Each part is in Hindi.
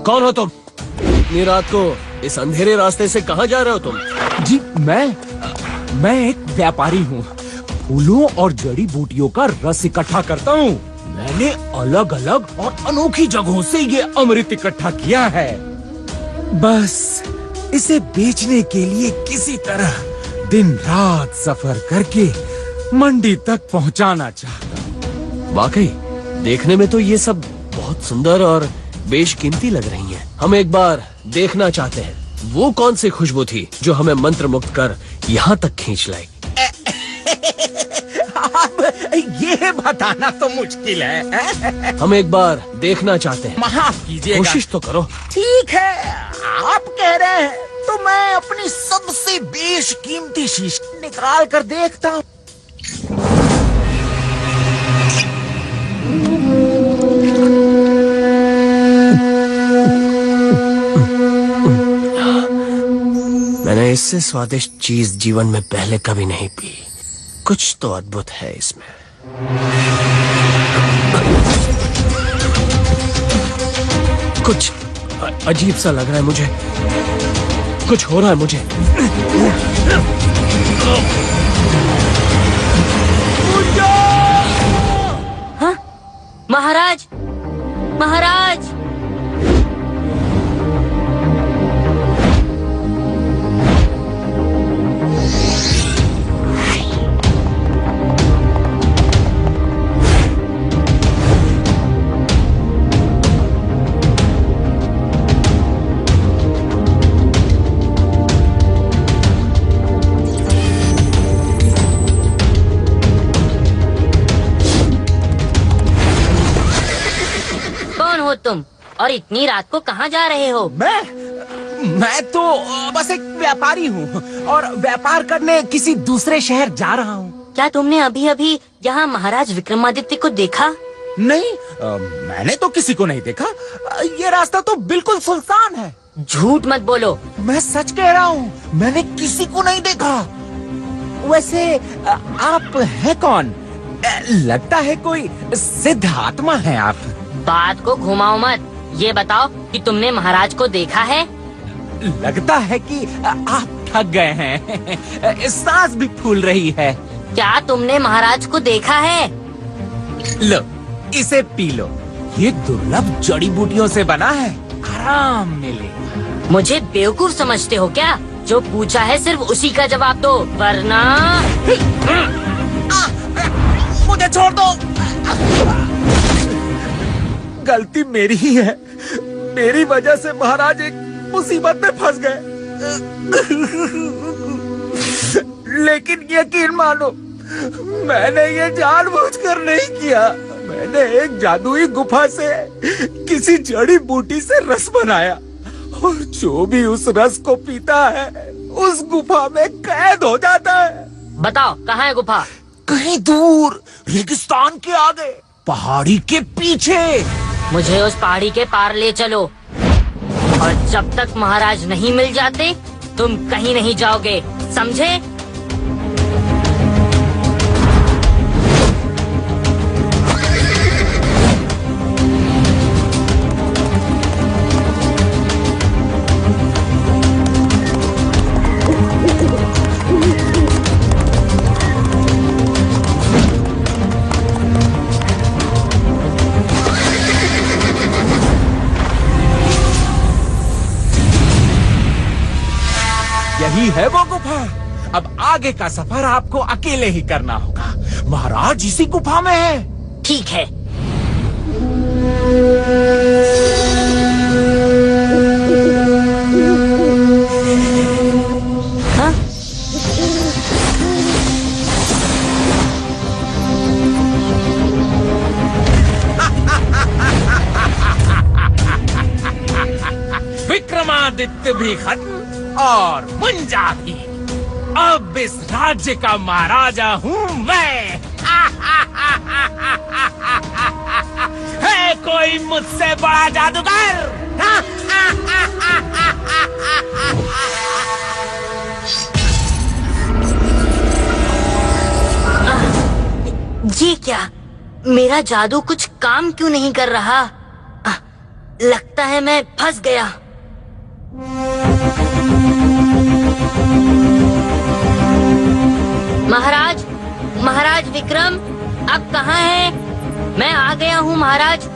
कौन हो तुम? इतनी रात को इस अंधेरे रास्ते से कहाँ जा रहे हो तुम? जी मैं एक व्यापारी हूँ। फूलों और जड़ी बूटियों का रस इकट्ठा करता हूँ। मैंने अलग अलग और अनोखी जगहों से ये अमृत इकट्ठा किया है। बस इसे बेचने के लिए किसी तरह दिन रात सफर करके मंडी तक पहुँचाना चाहता हूँ। वाकई देखने में तो ये सब बहुत सुंदर और बेशकीमती लग रही हैं। हम एक बार देखना चाहते हैं वो कौन सी खुशबू थी जो हमें मंत्र मुक्त कर यहाँ तक खींच लाई। अब ये बताना तो मुश्किल है। हम एक बार देखना चाहते हैं। माफ कीजिएगा। कोशिश तो करो। ठीक है, आप कह रहे हैं तो मैं अपनी सबसे बेशकीमती शीश निकाल कर देखता हूँ। मैंने इससे स्वादिष्ट चीज जीवन में पहले कभी नहीं पी। कुछ तो अद्भुत है इसमें। कुछ अजीब सा लग रहा है मुझे। कुछ हो रहा है मुझे। हाँ? महाराज, महाराज! तुम और इतनी रात को कहाँ जा रहे हो? मैं तो बस एक व्यापारी हूँ और व्यापार करने किसी दूसरे शहर जा रहा हूँ। क्या तुमने अभी अभी यहाँ महाराज विक्रमादित्य को देखा? नहीं, मैंने तो किसी को नहीं देखा। ये रास्ता तो बिल्कुल सुनसान है। झूठ मत बोलो। मैं सच कह रहा हूँ, मैंने किसी को नहीं देखा। वैसे आप हैं कौन? लगता है कोई सिद्ध आत्मा है आप। बात को घुमाओ मत। ये बताओ कि तुमने महाराज को देखा है? लगता है कि आप थक गए हैं। सांस भी फूल रही है। क्या तुमने महाराज को देखा है? लो, इसे पी लो। ये दुर्लभ जड़ी बूटियों से बना है, आराम मिलेगा। मुझे बेवकूफ समझते हो क्या? जो पूछा है सिर्फ उसी का जवाब दो, वरना मुझे छोड़ दो। गलती मेरी ही है। मेरी वजह से महाराज एक मुसीबत में फंस गए। लेकिन यकीन मानो, मैंने ये जानबूझकर नहीं किया। मैंने एक जादुई गुफा से किसी जड़ी बूटी से रस बनाया और जो भी उस रस को पीता है उस गुफा में कैद हो जाता है। बताओ कहाँ है गुफा? कहीं दूर, रेगिस्तान के आगे, पहाड़ी के पीछे। मुझे उस पहाड़ी के पार ले चलो और जब तक महाराज नहीं मिल जाते तुम कहीं नहीं जाओगे, समझे? यही है वो गुफा। अब आगे का सफर आपको अकेले ही करना होगा। महाराज इसी गुफा में है। ठीक है। हाँ? विक्रमादित्य भी खत्म और मुंजा भी। अब इस राज्य का महाराजा हूँ मैं। है कोई मुझसे बड़ा जादूगर? ये क्या? मेरा जादू कुछ काम क्यों नहीं कर रहा? लगता है मैं फंस गया। महाराज, महाराज विक्रम, आप कहाँ हैं? मैं आ गया हूँ महाराज,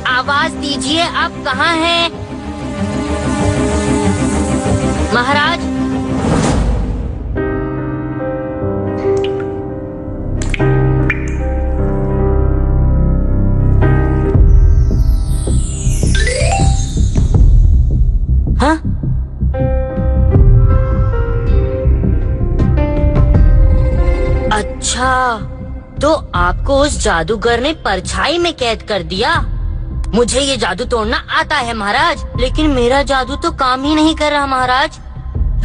आवाज दीजिए, आप कहाँ हैं? महाराज। हाँ? अच्छा, तो आपको उस जादूगर ने परछाई में कैद कर दिया। मुझे ये जादू तोड़ना आता है महाराज, लेकिन मेरा जादू तो काम ही नहीं कर रहा महाराज।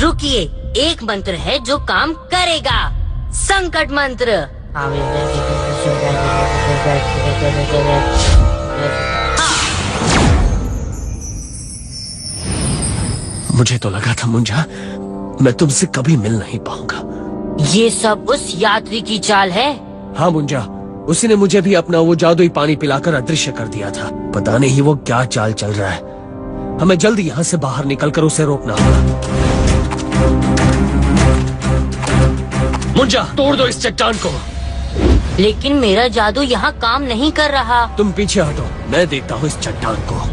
रुकिए, एक मंत्र है जो काम करेगा, संकट मंत्र। मुझे तो लगा था मुंजा, मैं तुमसे कभी मिल नहीं पाऊंगा। ये सब उस यात्री की चाल है। हाँ मुंजा, उसी ने मुझे भी अपना वो जादुई पानी पिलाकर अदृश्य कर दिया था। पता नहीं वो क्या चाल चल रहा है। हमें जल्दी यहाँ से बाहर निकलकर उसे रोकना होगा। मुंजा, तोड़ दो इस चट्टान को। लेकिन मेरा जादू यहाँ काम नहीं कर रहा। तुम पीछे हटो, मैं देखता हूँ इस चट्टान को।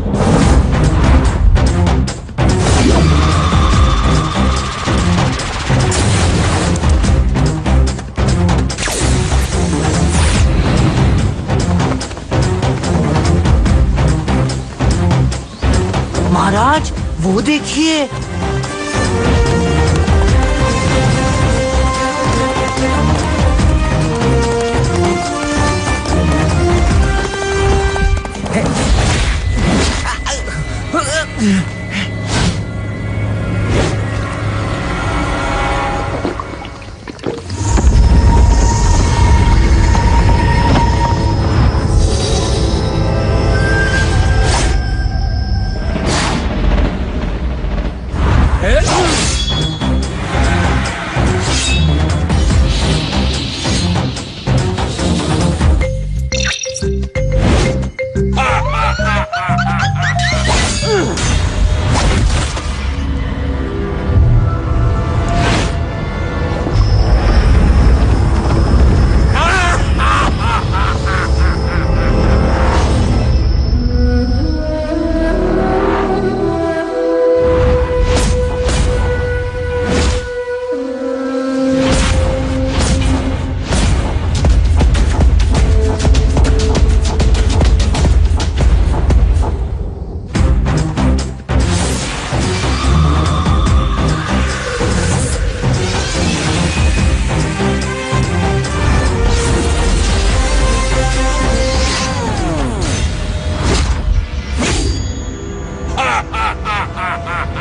महाराज, वो देखिए।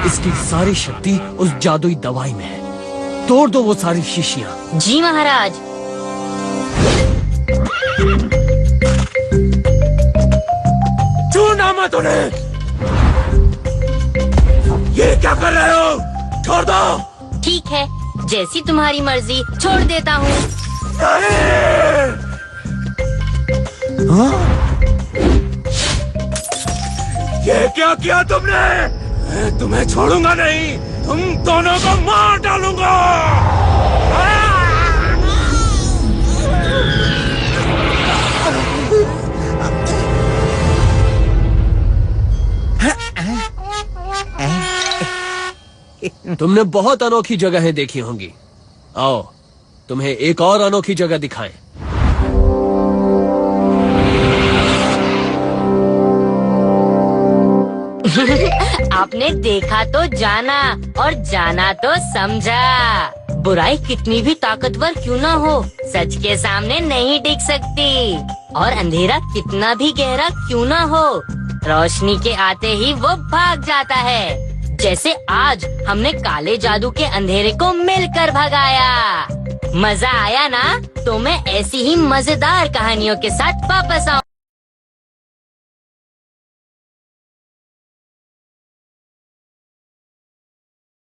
इसकी सारी शक्ति उस जादुई दवाई में है। तोड़ दो वो सारी शीशियां। जी महाराज। छूना मत उन्हें। ये क्या कर रहे हो? छोड़ दो। ठीक है, जैसी तुम्हारी मर्जी, छोड़ देता हूँ। ये क्या किया तुमने? मैं तुम्हें छोड़ूंगा नहीं, तुम दोनों को मार डालूंगा। तुमने बहुत अनोखी जगहें देखी होंगी। आओ, तुम्हें एक और अनोखी जगह दिखाएं। आपने देखा तो जाना और जाना तो समझा। बुराई कितनी भी ताकतवर क्यों ना हो, सच के सामने नहीं टिक सकती। और अंधेरा कितना भी गहरा क्यों ना हो, रोशनी के आते ही वो भाग जाता है। जैसे आज हमने काले जादू के अंधेरे को मिलकर भगाया। मजा आया ना? तो मैं ऐसी ही मजेदार कहानियों के साथ वापस आऊँ।